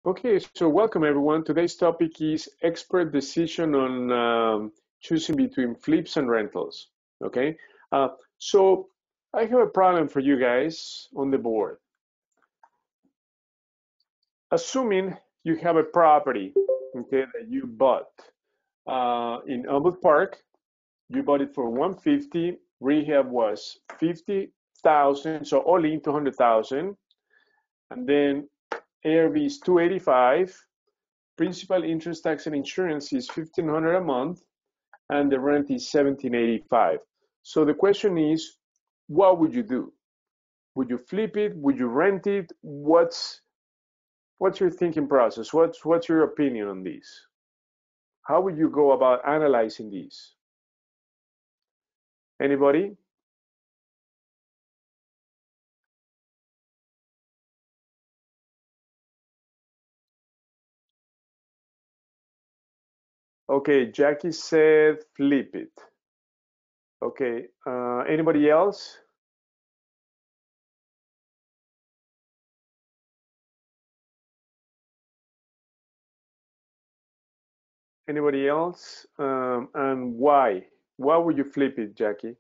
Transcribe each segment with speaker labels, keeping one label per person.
Speaker 1: Okay, so welcome everyone. Today's topic is expert decision on choosing between flips and rentals. Okay, so I have a problem for you guys on the board. Assuming you have a property, okay, that you bought in Elmwood Park, you bought it for 150. Rehab was 50,000, so all in 200,000, and then ARV is 285. Principal, interest, tax, and insurance is $1,500 a month, and the rent is $1,785. So the question is, what would you do? Would you flip it? Would you rent it? What's your thinking process? What's your opinion on this? How would you go about analyzing this? Anybody? Okay, Jackie said flip it. Okay, anybody else? Anybody else? And why? Why would you flip it, Jackie?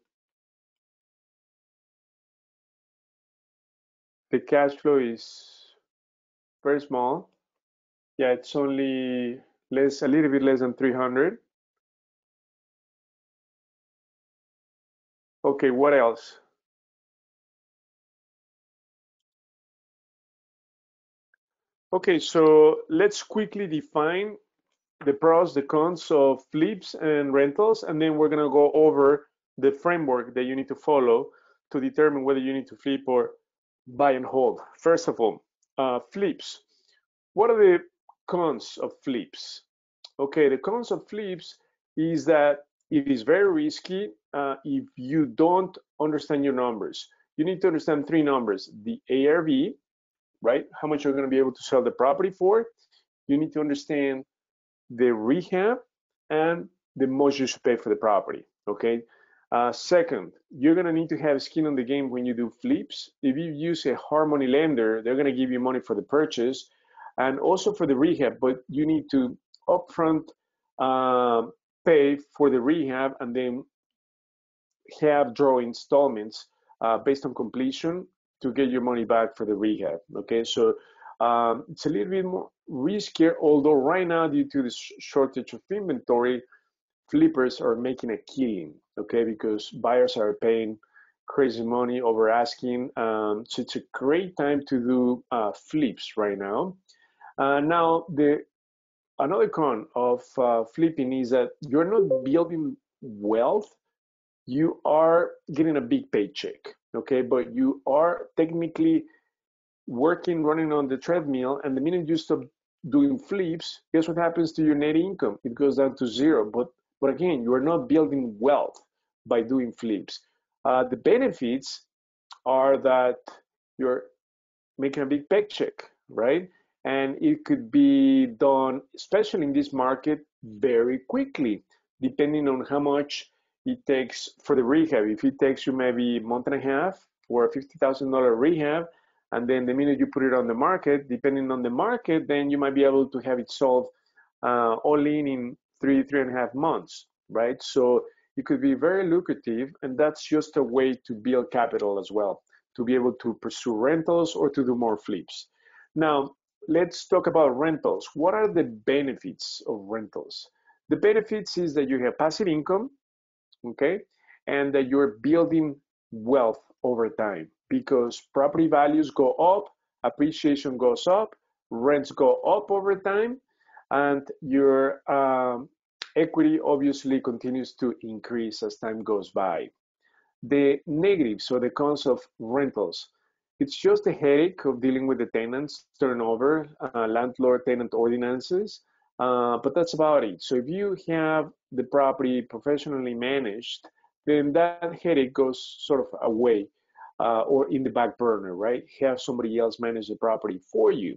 Speaker 1: The cash flow is very small. Yeah, it's only a little bit less than 300. Okay, what else? Okay, so let's quickly define the pros, the cons of flips and rentals, and then we're gonna go over the framework that you need to follow to determine whether you need to flip or buy and hold. First of all, flips. What are the cons of flips? Okay, the cons of flips is that it is very risky if you don't understand your numbers. You need to understand three numbers: the ARV, right? How much you're going to be able to sell the property for. You need to understand the rehab and the most you should pay for the property. Okay. Second, you're going to need to have skin on the game when you do flips. If you use a hard money lender, they're going to give you money for the purchase and also for the rehab, but you need to upfront uh, pay for the rehab and then have draw installments based on completion to get your money back for the rehab. Okay, so it's a little bit more riskier, although right now, due to the shortage of inventory, flippers are making a killing. Okay, because buyers are paying crazy money over asking. So it's a great time to do flips right now. Now, another con of flipping is that you're not building wealth, you are getting a big paycheck, okay? But you are technically working, running on the treadmill, and the minute you stop doing flips, guess what happens to your net income? It goes down to zero. But again, you are not building wealth by doing flips. The benefits are that you're making a big paycheck, right? And it could be done, especially in this market, very quickly, depending on how much it takes for the rehab. If it takes you maybe a month and a half for a $50,000 rehab, and then the minute you put it on the market, depending on the market, then you might be able to have it solved all in 3.5 months, right? So it could be very lucrative, and that's just a way to build capital as well, to be able to pursue rentals or to do more flips. Now, let's talk about rentals. What are the benefits of rentals? The benefits is that you have passive income, okay, and that you're building wealth over time because property values go up, appreciation goes up, rents go up over time, and your equity obviously continues to increase as time goes by. The negatives or the cons of rentals, it's just a headache of dealing with the tenants, turnover, landlord-tenant ordinances, but that's about it. So if you have the property professionally managed, then that headache goes sort of away or in the back burner, right? Have somebody else manage the property for you,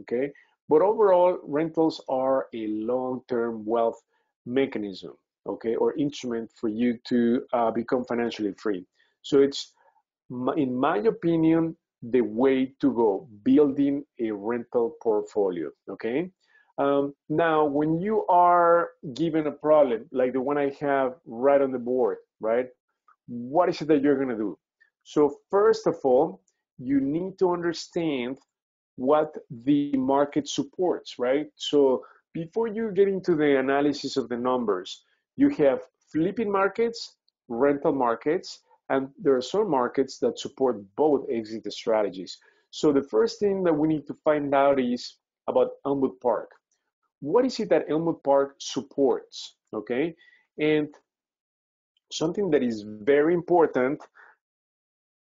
Speaker 1: okay? But overall, rentals are a long-term wealth mechanism, okay, or instrument for you to become financially free. So it's, in my opinion, the way to go, building a rental portfolio, okay? Now, when you are given a problem, like the one I have right on the board, right? What is it that you're gonna do? So first of all, you need to understand what the market supports, right? So before you get into the analysis of the numbers, you have flipping markets, rental markets, and there are some markets that support both exit strategies. So the first thing that we need to find out is about Elmwood Park. What is it that Elmwood Park supports, okay? And something that is very important,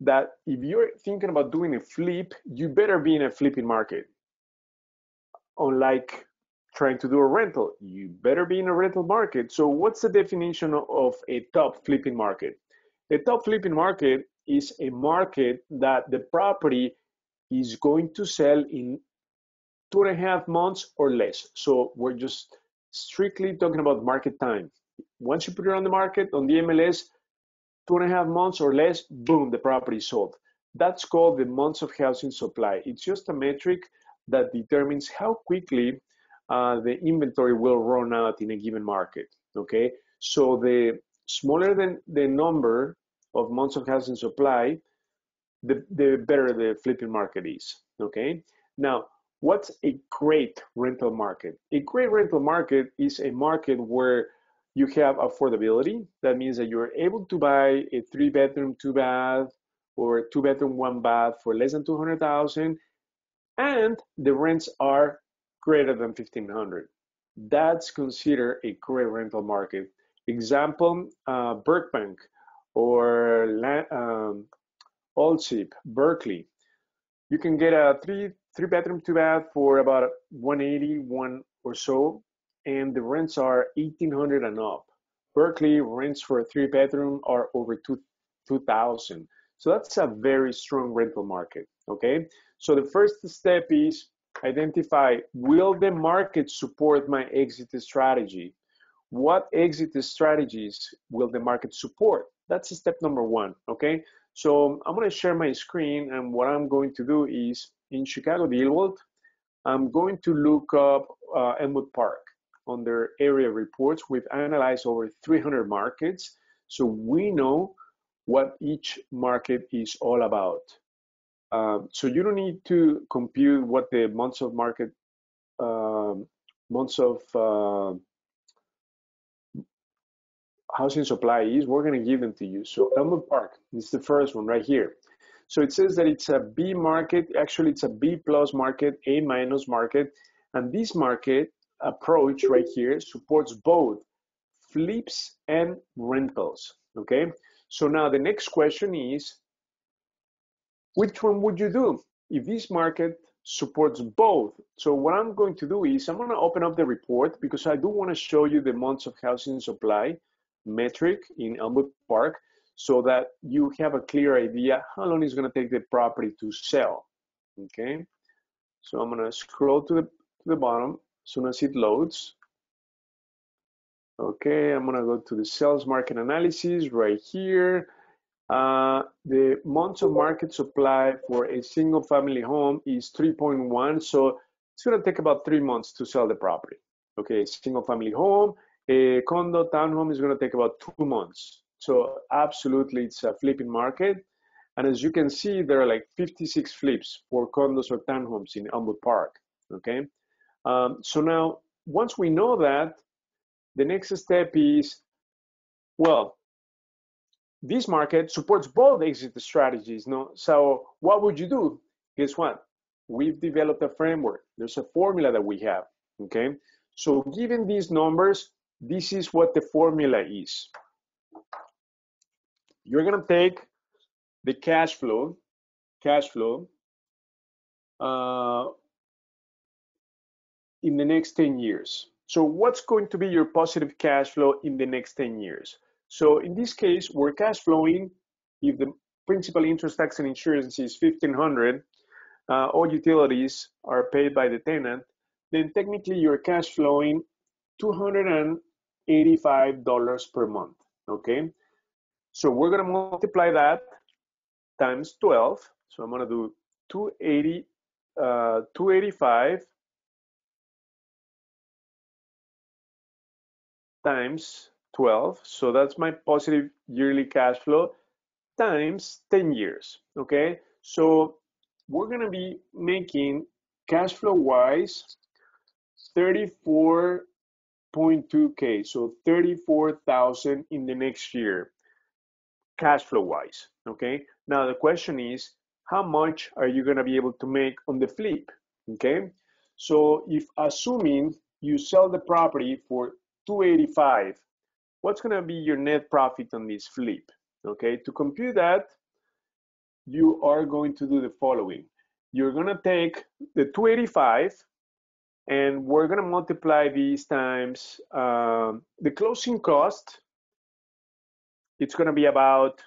Speaker 1: that if you're thinking about doing a flip, you better be in a flipping market. Unlike trying to do a rental, you better be in a rental market. So what's the definition of a top flipping market? A top flipping market is a market that the property is going to sell in 2.5 months or less. So we're just strictly talking about market time. Once you put it on the market, on the MLS, 2.5 months or less, boom, the property is sold. That's called the months of housing supply. It's just a metric that determines how quickly the inventory will run out in a given market, okay? So the smaller than the number of months of housing supply, the better the flipping market is, okay? Now, what's a great rental market? A great rental market is a market where you have affordability. That means that you're able to buy a 3-bedroom, 2-bath, or 2-bedroom, 1-bath for less than $200,000, and the rents are greater than $1,500. That's considered a great rental market. Example, Burbank or Allsip, Berkeley. You can get a 3-bedroom, 2-bath for about 181 or so, and the rents are 1,800 and up. Berkeley rents for a 3-bedroom are over 2,000. So that's a very strong rental market, okay? So the first step is identify, will the market support my exit strategy? What exit strategies will the market support? That's step number one, okay? So I'm gonna share my screen, and what I'm going to do is, in ChicagoDealVault, I'm going to look up Elmwood Park. Under area reports, we've analyzed over 300 markets, so we know what each market is all about. So you don't need to compute what the months of market, housing supply is. We're going to give them to you. So Elmwood Park is the first one right here. So it says that it's a B market. Actually, it's a B plus market, A minus market. And this market approach right here supports both flips and rentals, okay? So now the next question is, which one would you do if this market supports both? So what I'm going to do is I'm going to open up the report, because I do want to show you the months of housing supply metric in Elmwood Park, so that you have a clear idea how long it's going to take the property to sell, okay? So I'm going to scroll to the bottom as soon as it loads. Okay, I'm going to go to the sales market analysis right here. The months of market supply for a single family home is 3.1, so it's going to take about 3 months to sell the property. Okay, single family home. A condo townhome is going to take about 2 months. So absolutely, it's a flipping market. And as you can see, there are like 56 flips for condos or townhomes in Elmwood Park, okay? So now, once we know that, the next step is, well, this market supports both exit strategies, no? So what would you do? Guess what? We've developed a framework. There's a formula that we have, okay? So given these numbers, this is what the formula is. You're gonna take the cash flow in the next 10 years. So what's going to be your positive cash flow in the next 10 years? So in this case, we're cash flowing, if the principal, interest, tax, and insurance is $1,500, all utilities are paid by the tenant, then technically you're cash flowing $285 per month, okay? So we're gonna multiply that times 12. So I'm gonna do 285 times 12, so that's my positive yearly cash flow, times 10 years, okay? So we're gonna be making cash flow wise 34.2K, so 34,000 in the next year, cash flow wise, okay? Now the question is, how much are you gonna be able to make on the flip, okay? So if assuming you sell the property for 285, what's gonna be your net profit on this flip, okay? To compute that, you are going to do the following. You're gonna take the 285 and we're gonna multiply these times the closing cost. It's gonna be about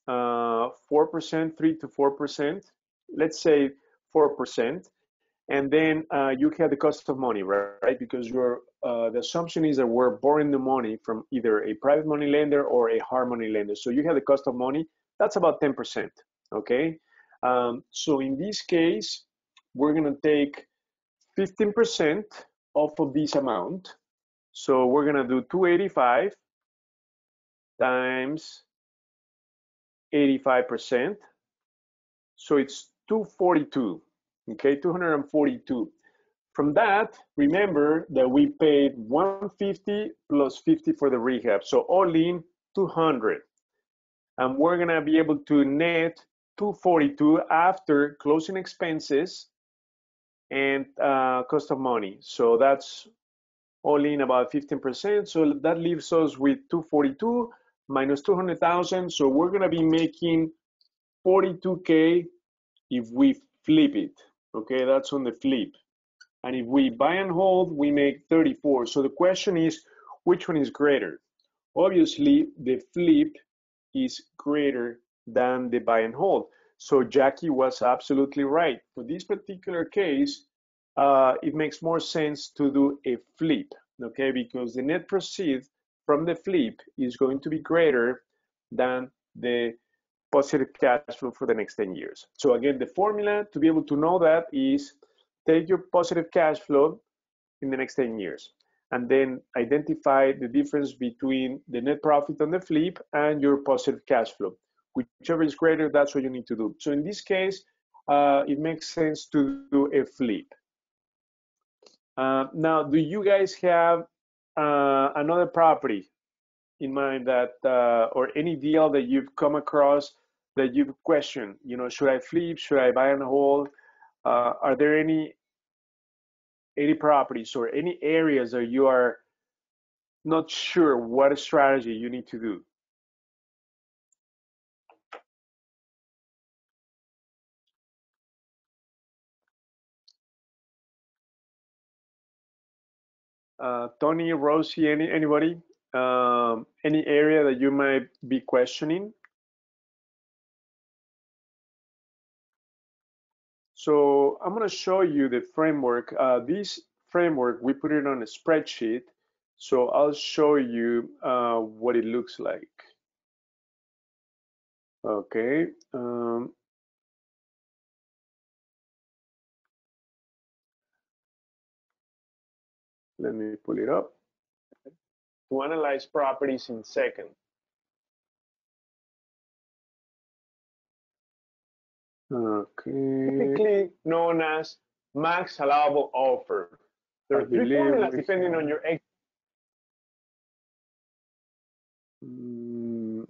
Speaker 1: 4%, 3 to 4%, let's say 4. And then you have the cost of money, right? Because the assumption is that we're borrowing the money from either a private money lender or a hard money lender. So you have the cost of money, that's about 10%, okay? So in this case, we're gonna take 15% off of this amount. So we're gonna do 285 times 85%. So it's 242, okay, 242. From that, remember that we paid 150 plus 50 for the rehab. So all in 200. And we're gonna be able to net 242 after closing expenses and cost of money. So that's all in about 15%. So that leaves us with 242 minus 200,000. So we're gonna be making 42K if we flip it, okay? That's on the flip. And if we buy and hold, we make 34. So the question is, which one is greater? Obviously, the flip is greater than the buy and hold. So Jackie was absolutely right. For this particular case, it makes more sense to do a flip, okay? Because the net proceeds from the flip is going to be greater than the positive cash flow for the next 10 years. So again, the formula to be able to know that is take your positive cash flow in the next 10 years and then identify the difference between the net profit on the flip and your positive cash flow. Whichever is greater, that's what you need to do. So in this case, it makes sense to do a flip. Now, do you guys have another property in mind that, or any deal that you've come across that you've questioned? You know, should I flip? Should I buy and hold? Are there any properties or any areas that you are not sure what strategy you need to do? Tony, Rosie, anybody? Any area that you might be questioning? So I'm going to show you the framework. This framework, we put it on a spreadsheet. So I'll show you what it looks like. Okay. Let me pull it up. To analyze properties in second. Okay. Typically known as max allowable offer. There are three formulas depending on your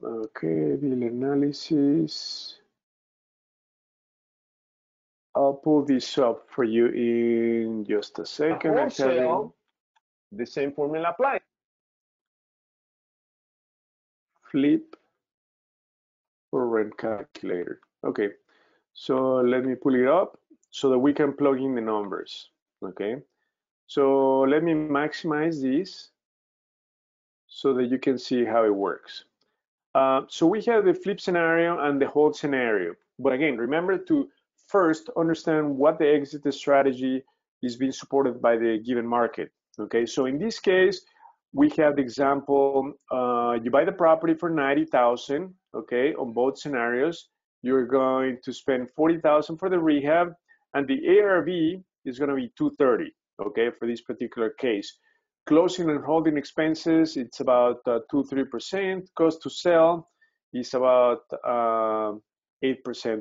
Speaker 1: okay, deal analysis. I'll pull this up for you in just a second. Wholesale, the same formula applies. Flip or rent calculator. Okay, so let me pull it up so that we can plug in the numbers. Okay, so let me maximize this so that you can see how it works. So we have the flip scenario and the hold scenario. But again, remember to first understand what the exit strategy is being supported by the given market. Okay, so in this case, we have the example, you buy the property for 90,000, okay, on both scenarios, you're going to spend 40,000 for the rehab, and the ARV is going to be 230. Okay, for this particular case. Closing and holding expenses, it's about 2-3%. Cost to sell is about 8%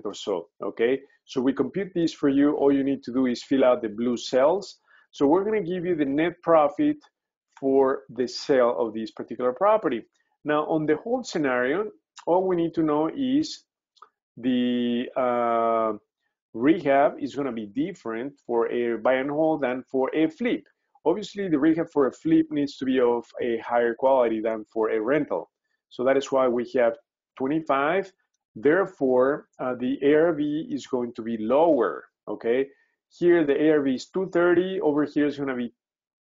Speaker 1: or so. Okay, so we compute this for you. All you need to do is fill out the blue cells. So we're going to give you the net profit for the sale of this particular property. Now, on the hold scenario, all we need to know is the rehab is going to be different for a buy and hold than for a flip. Obviously, the rehab for a flip needs to be of a higher quality than for a rental. So that is why we have 25. Therefore, the ARV is going to be lower. Okay, here the ARV is 230. Over here is going to be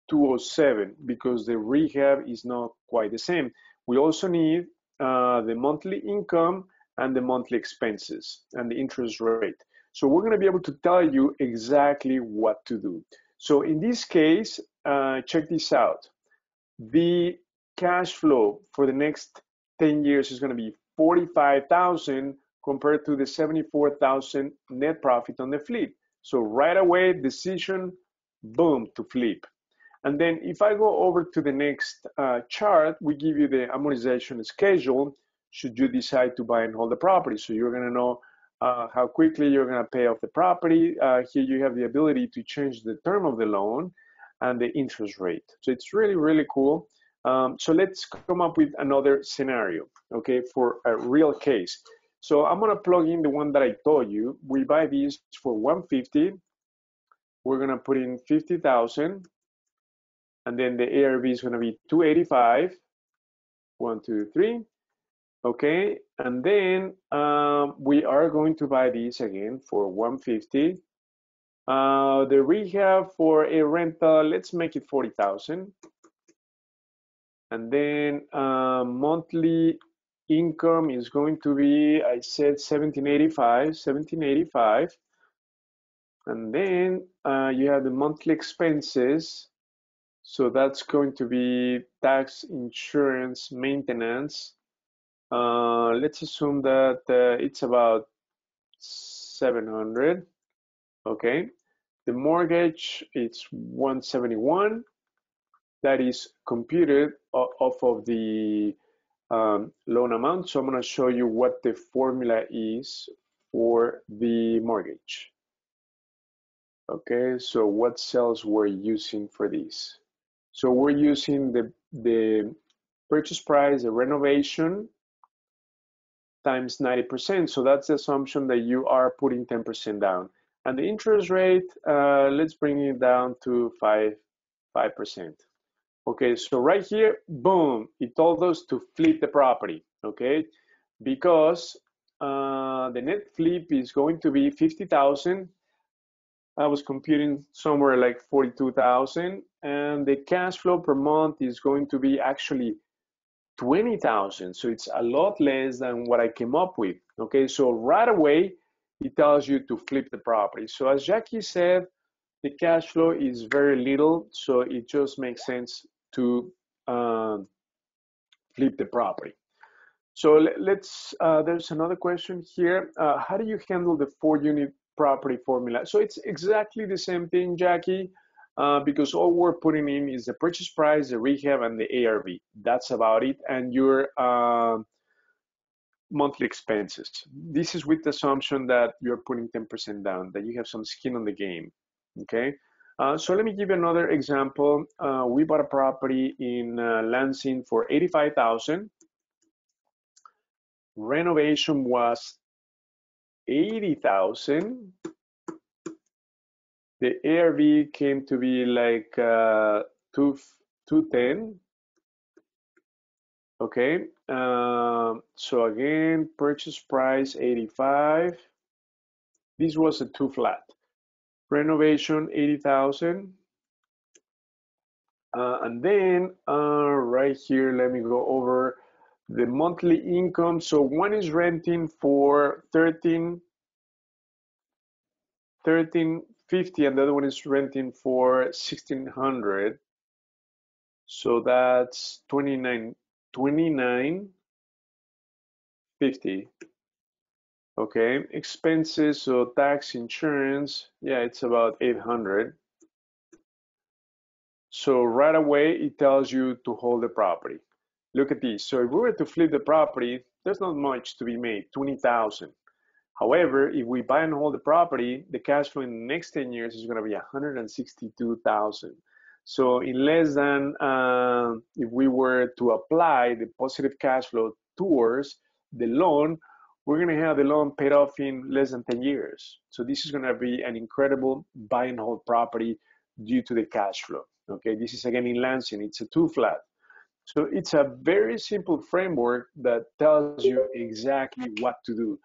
Speaker 1: 207 because the rehab is not quite the same. We also need the monthly income and the monthly expenses and the interest rate. So we're going to be able to tell you exactly what to do. So in this case, check this out. The cash flow for the next 10 years is going to be 45,000 compared to the 74,000 net profit on the flip. So right away, decision, boom, to flip. And then if I go over to the next chart, we give you the amortization schedule should you decide to buy and hold the property. So you're going to know how quickly you're going to pay off the property. Here you have the ability to change the term of the loan and the interest rate. So it's really, really cool. So let's come up with another scenario, okay, for a real case. So I'm going to plug in the one that I told you. We buy these for 150. We're going to put in 50,000. And then the ARV is going to be 285. 1, 2, 3. Okay, and then we are going to buy these again for 150. The rehab for a rental, let's make it 40,000. And then monthly income is going to be, I said 1785. And then you have the monthly expenses. So that's going to be tax, insurance, maintenance. Let's assume that it's about 700. Okay. The mortgage, it's 171. That is computed off of the loan amount. So I'm going to show you what the formula is for the mortgage. Okay, so what cells we're using for this? So we're using the purchase price, the renovation, times 90%. So that's the assumption that you are putting 10% down. And the interest rate, let's bring it down to 5%. Okay, so right here, boom, it told us to flip the property, okay? Because the net flip is going to be 50,000. I was computing somewhere like 42,000, and the cash flow per month is going to be actually 20,000. So it's a lot less than what I came up with. Okay, so right away, it tells you to flip the property. So as Jackie said, the cash flow is very little, so it just makes sense to flip the property. So let's, there's another question here. How do you handle the 4-unit property formula? So it's exactly the same thing, Jackie, because all we're putting in is the purchase price, the rehab, and the ARV. That's about it. And your monthly expenses. This is with the assumption that you're putting 10% down, that you have some skin on the game, okay? So let me give you another example. We bought a property in Lansing for 85,000. Renovation was 80,000. The ARV came to be like 210. Okay. So again, purchase price 85. This was a 2 flat. Renovation 80,000. And then right here, let me go over the monthly income. So one is renting for 1350, and the other one is renting for 1600. So that's 2950. Okay, expenses, so tax, insurance, yeah, it's about 800. So right away, it tells you to hold the property. Look at this. So if we were to flip the property, there's not much to be made, 20,000. However, if we buy and hold the property, the cash flow in the next 10 years is going to be 162,000. So in less than, if we were to apply the positive cash flow towards the loan, we're going to have the loan paid off in less than 10 years. So this is going to be an incredible buy and hold property due to the cash flow. Okay, this is again in Lansing, it's a 2-flat. So it's a very simple framework that tells you exactly what to do.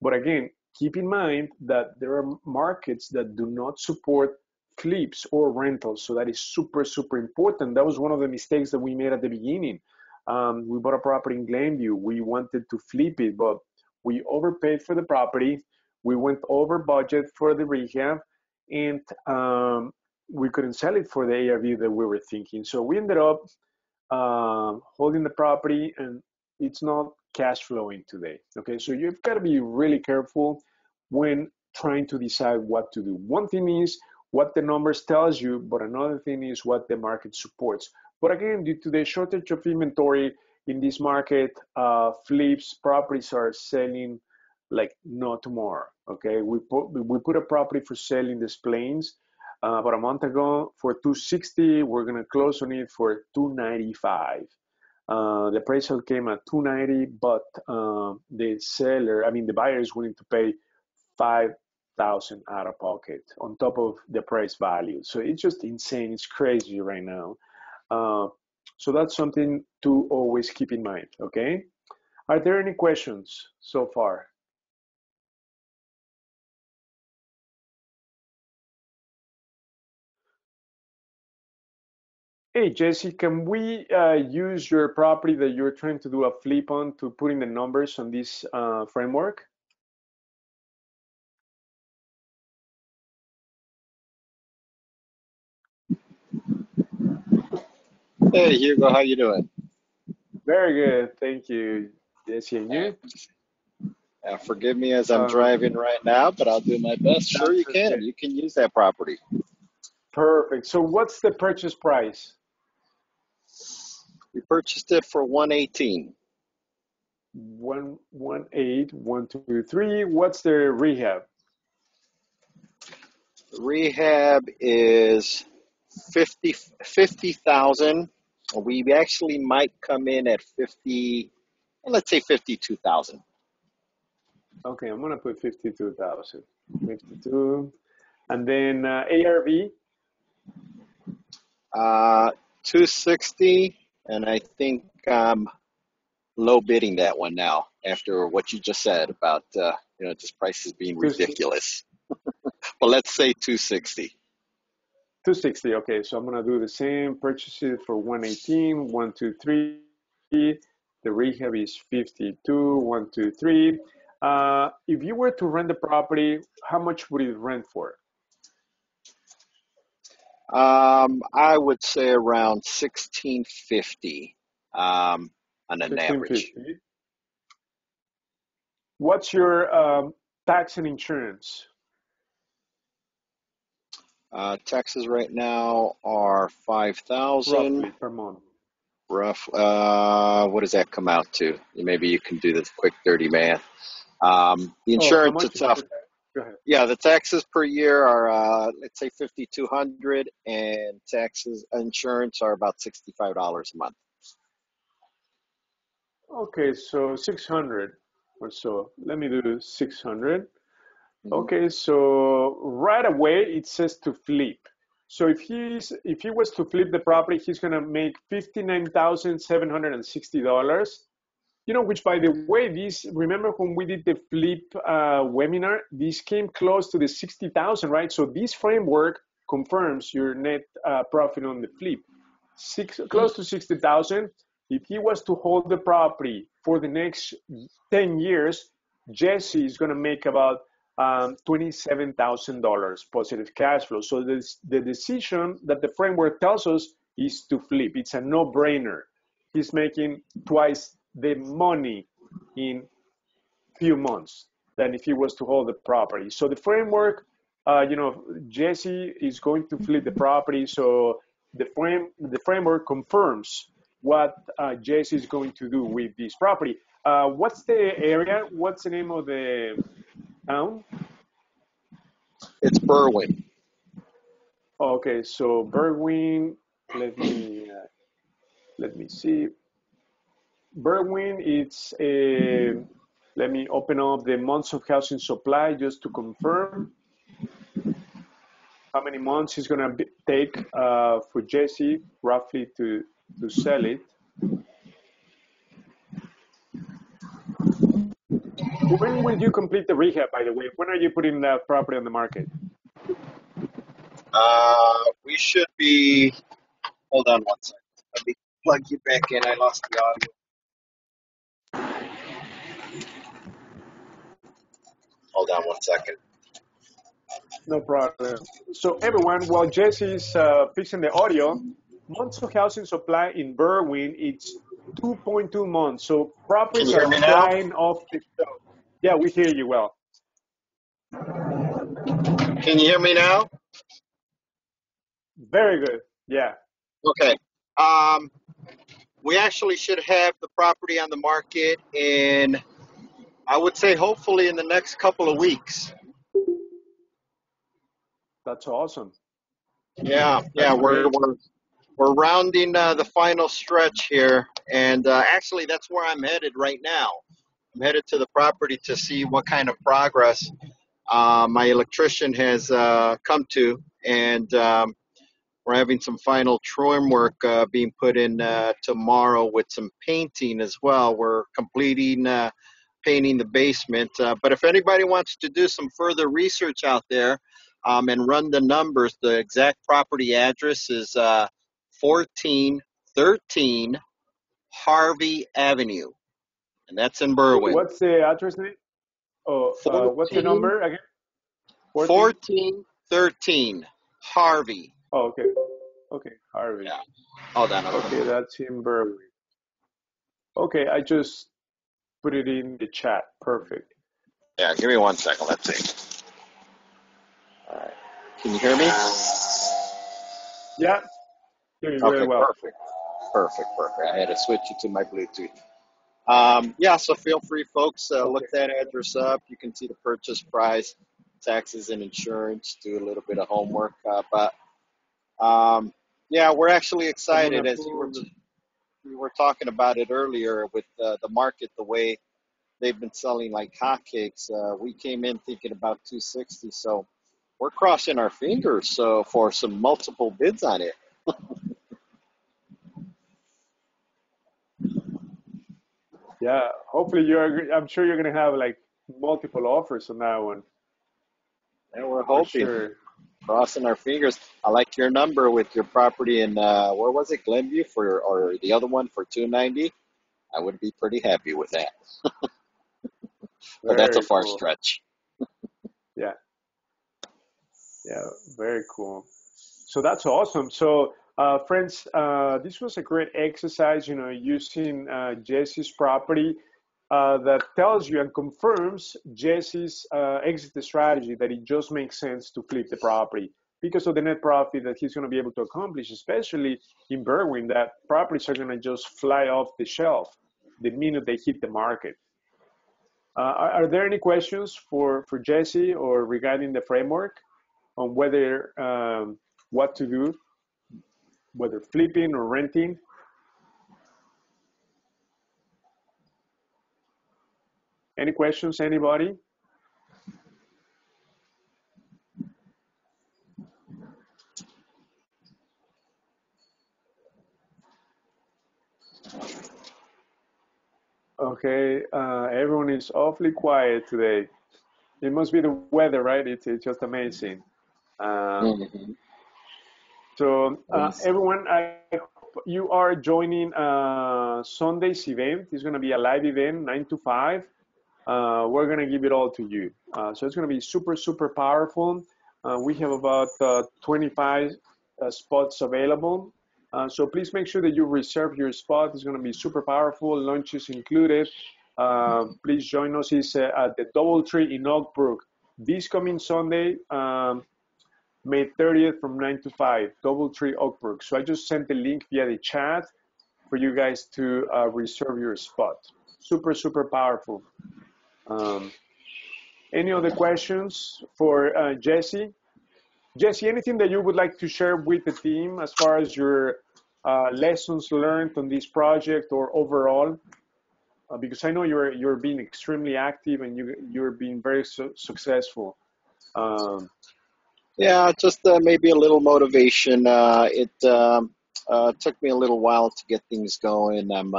Speaker 1: But again, keep in mind that there are markets that do not support flips or rentals. So that is super, super important. That was one of the mistakes that we made at the beginning. We bought a property in Glenview. We wanted to flip it, but we overpaid for the property. We went over budget for the rehab, and we couldn't sell it for the ARV that we were thinking. So we ended up holding the property, and it's not cash flowing today. Okay, so you've got to be really careful when trying to decide what to do. One thing is what the numbers tells you, but another thing is what the market supports. But again, due to the shortage of inventory in this market, flips properties are selling like no tomorrow. Okay, we put a property for sale in Des Plaines about a month ago for 260. We're gonna close on it for 295. The appraisal came at 290, but the seller, I mean the buyer, is willing to pay 5,000 out of pocket on top of the price value. So it's just insane. It's crazy right now. So that's something to always keep in mind. Okay. Are there any questions so far? Hey, Jesse, can we use your property that you're trying to do a flip on to put in the numbers on this framework?
Speaker 2: Hey Hugo, how you doing?
Speaker 1: Very good, thank you, Jesse. And
Speaker 2: Uh,
Speaker 1: you?
Speaker 2: Forgive me as I'm
Speaker 1: Uh,
Speaker 2: driving right now, but I'll do my best. Sure, you
Speaker 1: that's
Speaker 2: can.
Speaker 1: okay.
Speaker 2: You can use that property.
Speaker 1: Perfect. So what's the purchase price?
Speaker 2: We purchased it for 118.
Speaker 1: 118, 123. What's the rehab?
Speaker 2: Rehab is 50,000. We actually might come in at 50, let's say 52,000.
Speaker 1: Okay, I'm gonna put 52,000. 52. And then ARV.
Speaker 2: 260, and I think low bidding that one now after what you just said about just prices being ridiculous. But let's say 260.
Speaker 1: 260. Okay, so I'm gonna do the same purchases for 118, 123. The rehab is 52, 123. If you were to rent the property, how much would it rent for?
Speaker 2: I would say around 1650 on an average.
Speaker 1: 1650. What's your tax and insurance?
Speaker 2: Taxes right now are 5,000
Speaker 1: Roughly per month.
Speaker 2: rough. What does that come out to? Maybe you can do this quick 30 math. The
Speaker 1: Oh, how
Speaker 2: insurance
Speaker 1: much is
Speaker 2: itself,
Speaker 1: your tax? Go ahead.
Speaker 2: yeah, the taxes per year are let's say 5,200, and taxes insurance are about $65 a month.
Speaker 1: Okay, so 600 or so. Let me do 600.
Speaker 2: Mhm.
Speaker 1: Okay, so right away it says to flip. So if he was to flip the property, he's gonna make $59,760. You know, which by the way, this remember when we did the flip webinar, this came close to the 60,000, right? So this framework confirms your net profit on the flip. Close to 60,000. If he was to hold the property for the next 10 years, Jesse is going to make about $27,000 positive cash flow. So the decision that the framework tells us is to flip. It's a no-brainer. He's making twice the money in few months than if he was to hold the property. So the framework, Jesse is going to flip the property. So the framework confirms what Jesse is going to do with this property. What's the area? What's the name of the town?
Speaker 2: It's Berwyn.
Speaker 1: Okay, so Berwyn. Let me see. Berwyn, it's a. Let me open up the months of housing supply just to confirm how many months it's gonna take for Jesse roughly to sell it. When will you complete the rehab, by the way? When are you putting that property on the market?
Speaker 2: We should be, hold on one second. Let me plug you back in. I lost the audio. Hold on one second.
Speaker 1: No problem. So everyone, while Jesse's fixing the audio, months of housing supply in Berwyn, it's 2.2 months. So
Speaker 2: Can you
Speaker 1: properties
Speaker 2: hear
Speaker 1: are
Speaker 2: me now?
Speaker 1: flying off the shelf. Yeah, we hear you well.
Speaker 2: Can you hear me now?
Speaker 1: Very good. Yeah.
Speaker 2: Okay. We actually should have the property on the market in, I would say, hopefully in the next couple of weeks.
Speaker 1: That's awesome.
Speaker 2: Yeah,
Speaker 1: That's great.
Speaker 2: we're rounding the final stretch here, and actually that's where I'm headed right now. I'm headed to the property to see what kind of progress my electrician has come to, and we're having some final trim work being put in tomorrow with some painting as well. We're completing painting the basement. But if anybody wants to do some further research out there and run the numbers, the exact property address is 1413 Harvey Avenue, and that's in Berwyn.
Speaker 1: What's the address name? Oh, what's the
Speaker 2: 14,
Speaker 1: number again? 14?
Speaker 2: 1413 Harvey.
Speaker 1: Oh, okay. Okay, Harvey.
Speaker 2: Yeah. Hold on.
Speaker 1: Okay, that's in Berwyn. Okay, I just put it in the chat. Perfect.
Speaker 2: Yeah, give me 1 second. Let's see. All right. Can you hear me?
Speaker 1: Yeah, hear you very
Speaker 2: Okay,
Speaker 1: well.
Speaker 2: perfect. Perfect. I had to switch it to my Bluetooth. Yeah, so feel free, folks. Look that address up. You can see the purchase price, taxes and insurance, do a little bit of homework. But yeah, we're actually excited. As we were talking about it earlier with the market, the way they've been selling like hotcakes. We came in thinking about 260, so we're crossing our fingers for some multiple bids on it.
Speaker 1: Yeah, hopefully I'm sure you're gonna have like multiple offers on that one.
Speaker 2: And we're
Speaker 1: For
Speaker 2: hoping,
Speaker 1: sure.
Speaker 2: crossing our fingers. I like your number with your property in where was it, Glenview, or the other one for 290. I would be pretty happy with that. But that's a
Speaker 1: Very
Speaker 2: far
Speaker 1: cool.
Speaker 2: stretch.
Speaker 1: Yeah. Yeah, very cool. So that's awesome. So, friends, this was a great exercise, using Jesse's property that tells you and confirms Jesse's exit strategy, that it just makes sense to flip the property because of the net profit that he's going to be able to accomplish, especially in Berwyn, that properties are going to just fly off the shelf the minute they hit the market. Are there any questions for Jesse or regarding the framework on whether what to do, whether flipping or renting? Any questions, anybody? Okay, everyone is awfully quiet today. It must be the weather, right? It's just amazing.
Speaker 2: Mm-hmm.
Speaker 1: So everyone, I hope you are joining Sunday's event. It's going to be a live event, 9 to 5. We're going to give it all to you. So it's going to be super, super powerful. We have about 25 spots available. So please make sure that you reserve your spot. It's going to be super powerful, lunches included. please join us. Is at the DoubleTree in Oak Brook this coming Sunday, May 30th from 9 to 5, DoubleTree Oak Brook. So I just sent the link via the chat for you guys to reserve your spot. Super, super powerful. Any other questions for Jesse? Jesse, anything that you would like to share with the team as far as your lessons learned on this project or overall? Because I know you're being extremely active and you're being very successful.
Speaker 2: Yeah, just maybe a little motivation. It took me a little while to get things going. I'm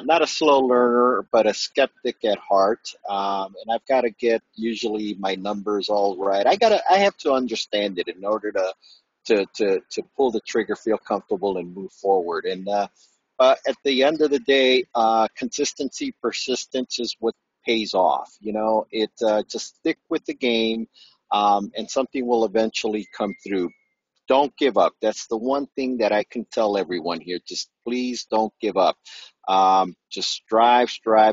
Speaker 2: not a slow learner, but a skeptic at heart. And I've got to get usually my numbers all right. I have to understand it in order to pull the trigger, feel comfortable, and move forward. And at the end of the day, consistency, persistence is what pays off. You know, just stick with the game, and something will eventually come through. Don't give up. That's the one thing that I can tell everyone here. Just please don't give up. Just strive,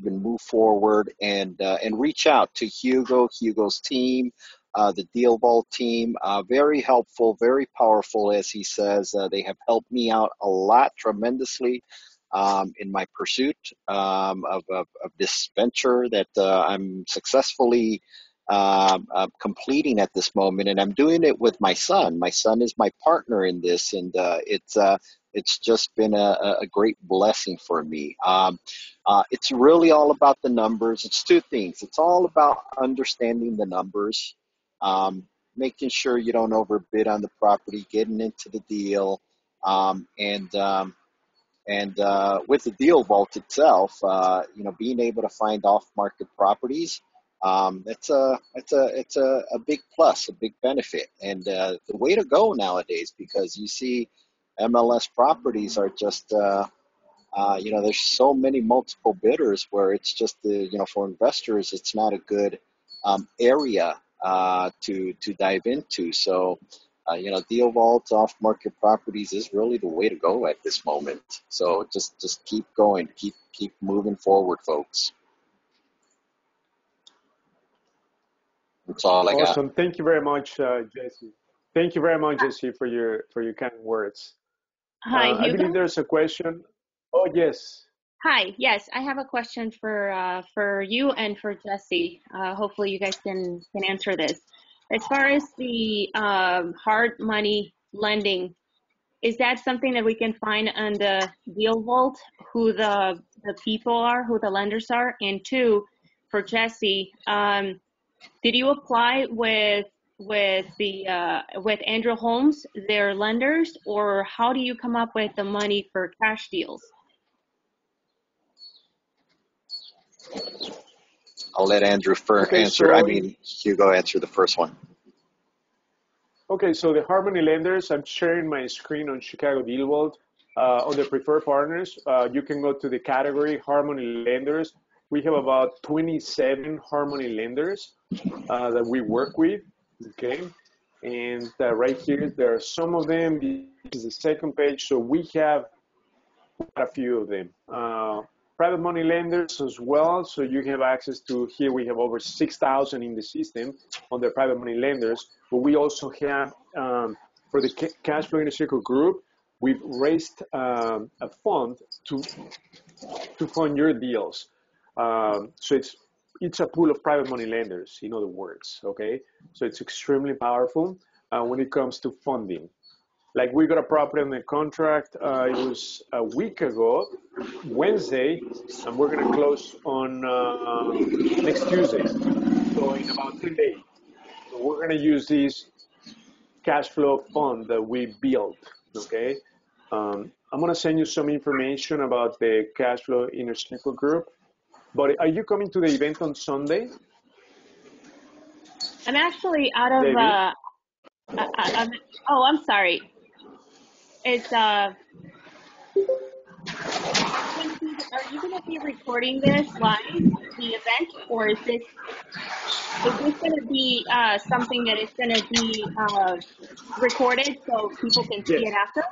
Speaker 2: and move forward, and reach out to Hugo's team, the DealVault team. Very helpful, very powerful, as he says. They have helped me out a lot, tremendously, in my pursuit of this venture that I'm successfully completing at this moment, and I'm doing it with my son. My son is my partner in this, and it's just been a great blessing for me. It's really all about the numbers. It's two things. It's all about understanding the numbers, making sure you don't overbid on the property, getting into the deal, and with the DealVault itself, being able to find off-market properties. It's a big plus, a big benefit, and the way to go nowadays, because you see MLS properties are just there's so many multiple bidders where it's just for investors it's not a good area to dive into. So DealVault off-market properties is really the way to go at this moment. So just keep going, keep moving forward, folks. That's all I got.
Speaker 1: Awesome. Thank you very much, Jesse. Thank you very much, Jesse, for your kind words.
Speaker 3: Hi,
Speaker 1: I
Speaker 3: Hugo.
Speaker 1: believe there's a question. Oh, yes.
Speaker 3: Hi. Yes, I have a question for you and for Jesse. Hopefully, you guys can answer this. As far as the hard money lending, is that something that we can find on the DealVault, who the people are, who the lenders are? And two, for Jesse, did you apply with Andrew Holmes, their lenders, or how do you come up with the money for cash deals?
Speaker 2: I'll let Andrew answer. So, Hugo answer the first one.
Speaker 1: Okay, so the Harmony lenders, I'm sharing my screen on ChicagoDealVault. On the preferred partners, you can go to the category Harmony lenders. We have about 27 Harmony lenders that we work with, okay? And right here, there are some of them. This is the second page, so we have a few of them. Private money lenders as well, so you have access to, here we have over 6,000 in the system on the private money lenders, but we also have, for the CASHFLOW Inner Circle group, we've raised a fund to fund your deals. So it's a pool of private money lenders, in other words, okay? So it's extremely powerful when it comes to funding. Like we got a property on the contract, it was a week ago, Wednesday, and we're gonna close on next Tuesday, so in about 10 days. So we're gonna use this cash flow fund that we built, okay? I'm gonna send you some information about the cash flow inner circle group, but are you coming to the event on Sunday?
Speaker 3: I'm actually out of, I'm sorry. It's, are you going to be recording this live, the event, or is this going to be something that is going to be recorded so people can see it after?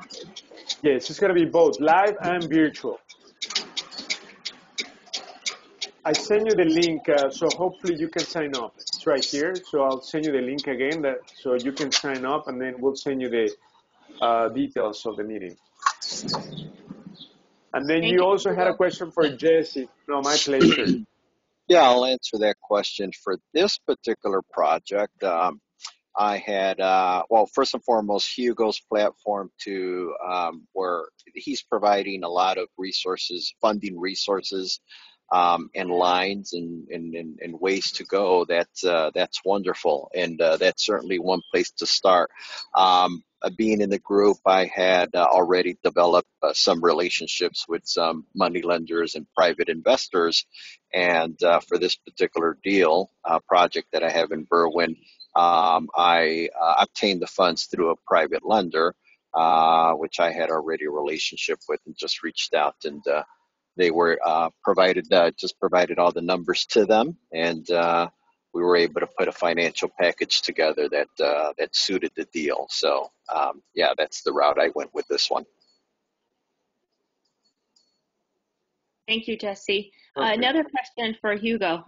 Speaker 1: Yes, it's going to be both live and virtual. I send you the link, so hopefully you can sign up. It's right here. So I'll send you the link again, so you can sign up, and then we'll send you the details of the meeting. And then you also had a question for Jesse. No, my pleasure.
Speaker 2: Yeah, I'll answer that question. For this particular project, I had, well, first and foremost, Hugo's platform where he's providing a lot of resources, funding resources, and lines and ways to go. That's wonderful. And that's certainly one place to start. Being in the group, I had already developed some relationships with some money lenders and private investors. And for this particular project that I have in Berwyn, I obtained the funds through a private lender, which I had already a relationship with, and just reached out, and they were provided all the numbers to them, and we were able to put a financial package together that suited the deal. So yeah, that's the route I went with this one.
Speaker 3: Thank you, Jesse. Another question for Hugo.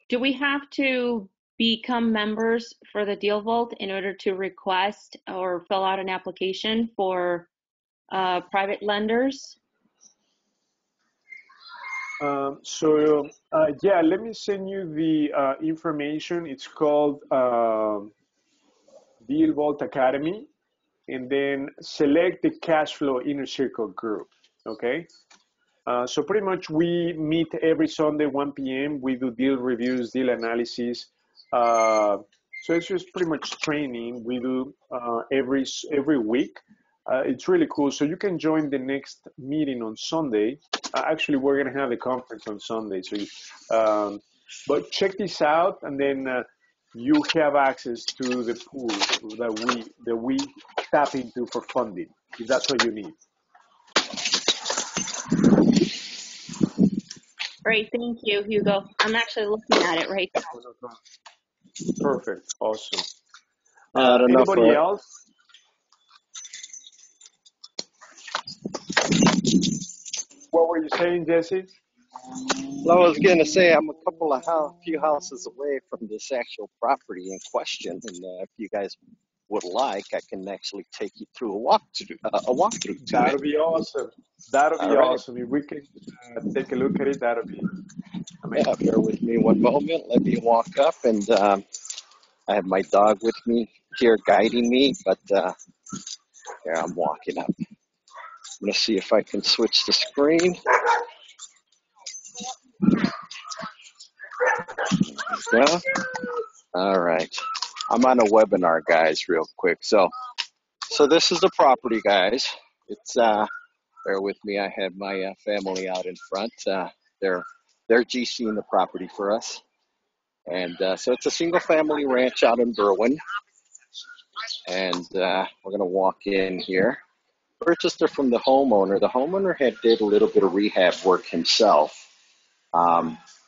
Speaker 3: Do we have to become members for the DealVault in order to request or fill out an application for private lenders?
Speaker 1: Yeah, let me send you the information. It's called DealVault Academy, and then select the CASHFLOW Inner Circle group, okay? So pretty much we meet every Sunday, 1 p.m. We do deal reviews, deal analysis. So it's just pretty much training we do every week. It's really cool. So you can join the next meeting on Sunday. Actually, we're going to have a conference on Sunday. So, but check this out, and then you have access to the pool that we tap into for funding, if that's what you need.
Speaker 3: Great, thank you, Hugo. I'm actually looking at it right now.
Speaker 1: Perfect, awesome.
Speaker 2: I don't
Speaker 1: Anybody
Speaker 2: know
Speaker 1: else? What were you saying, Jesse?
Speaker 2: Well, I was going to say I'm a few houses away from this actual property in question, and if you guys would like, I can actually take you through a walkthrough.
Speaker 1: That'll be awesome. That'll be awesome. If we can take a look at it, that'll be amazing.
Speaker 2: Yeah, bear with me one moment. Let me walk up, and I have my dog with me here guiding me, but here I'm walking up. I'm going to see if I can switch the screen. There we go. All right. I'm on a webinar, guys, real quick. So this is the property, guys. It's bear with me. I have my family out in front. They're GCing the property for us, and so it's a single-family ranch out in Berwyn, and we're gonna walk in here. Purchased it from the homeowner. The homeowner did a little bit of rehab work himself,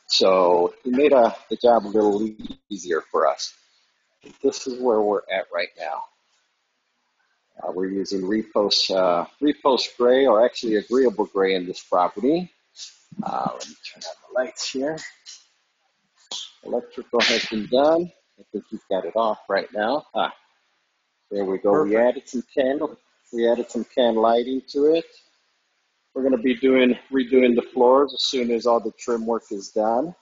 Speaker 2: so he made the job a little easier for us. This is where we're at right now. We're using repost gray, or actually agreeable gray in this property. Let me turn on the lights here. Electrical has been done. I think he's got it off right now. There we go. Perfect. We added some can lighting to it. We're going to be redoing the floors as soon as all the trim work is done.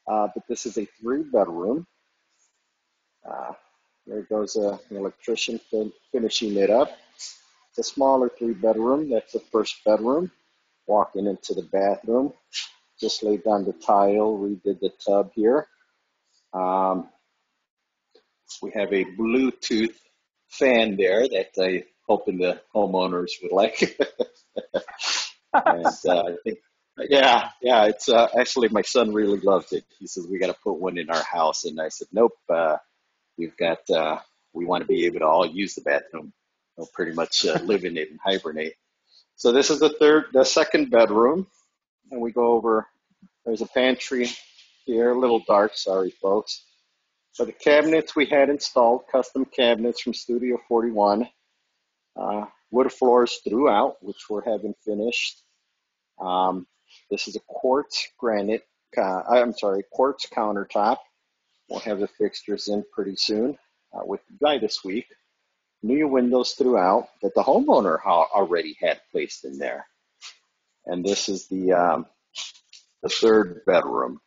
Speaker 2: But this is a 3-bedroom. There goes an electrician finishing it up. It's a smaller 3-bedroom. That's the first bedroom. Walking into the bathroom. Just laid down the tile, redid the tub here. We have a Bluetooth fan there that I hoping the homeowners would like. And I think, yeah, it's actually my son really loved it. He says we got to put one in our house, and I said nope. We want to be able to all use the bathroom, pretty much live in it and hibernate. So this is the second bedroom, and we go over. There's a pantry here, a little dark, sorry folks. So the cabinets we had installed, custom cabinets from Studio 41. Wood floors throughout, which we're having finished. This is a quartz granite quartz countertop. We'll have the fixtures in pretty soon by this week. New windows throughout that the homeowner already had placed in there. And this is the third bedroom.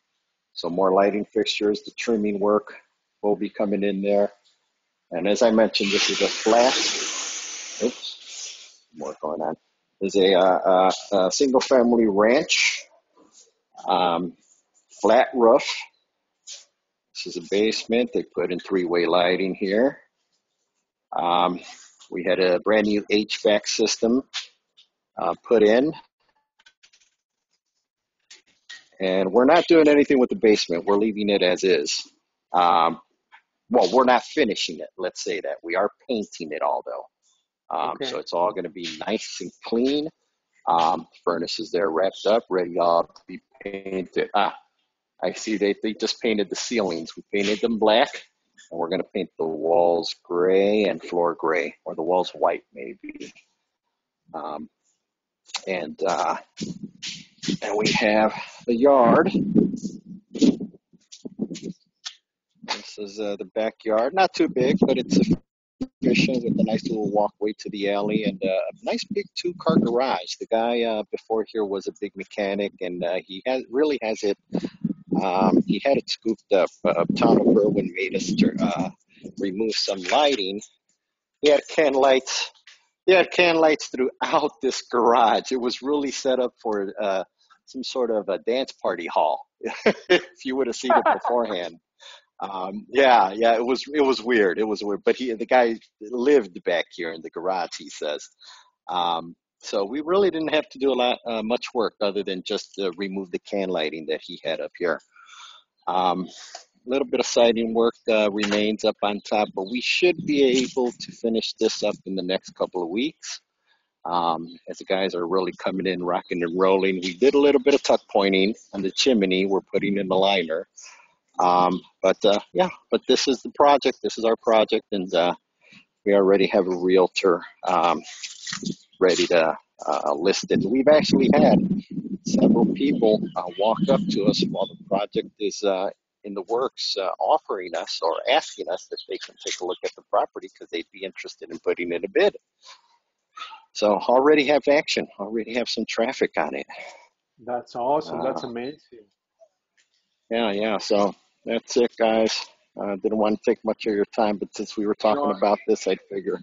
Speaker 2: So more lighting fixtures, the trimming work will be coming in there. And as I mentioned, this is a flat. Oops, more going on. This is a single-family ranch, flat roof. This is a basement. They put in three-way lighting here. We had a brand new HVAC system put in. And we're not doing anything with the basement. We're leaving it as is. Well, we're not finishing it. Let's say that. We are painting it all, though.
Speaker 1: Okay.
Speaker 2: So it's all going to be nice and clean. Furnace is there wrapped up, ready all to be painted. I see they just painted the ceilings. We painted them black, and we're going to paint the walls gray and floor gray, or the walls white maybe. And we have the yard. This is the backyard. Not too big, but it's efficient with a nice little walkway to the alley and a nice big two-car garage. The guy before here was a big mechanic, and he really has it. He had it scooped up. Town of Berwyn made us remove some lighting. He had can lights. He had can lights throughout this garage. It was really set up for some sort of a dance party hall. If you would have seen it beforehand. It was weird. It was weird. But the guy lived back here in the garage, he says. So we really didn't have to do much work other than just remove the can lighting that he had up here. A little bit of siding work remains up on top, but we should be able to finish this up in the next couple of weeks. As the guys are really coming in, rocking and rolling. We did a little bit of tuck pointing on the chimney. We're putting in the liner. But this is the project. This is our project, and we already have a realtor ready to list it. We've actually had several people walk up to us while the project is in the works, offering us or asking us if they can take a look at the property because they'd be interested in putting in a bid. So already have action. Already have some traffic on it.
Speaker 1: That's awesome. That's amazing.
Speaker 2: Yeah. So that's it, guys. Didn't want to take much of your time, but since we were talking about this, I'd figure.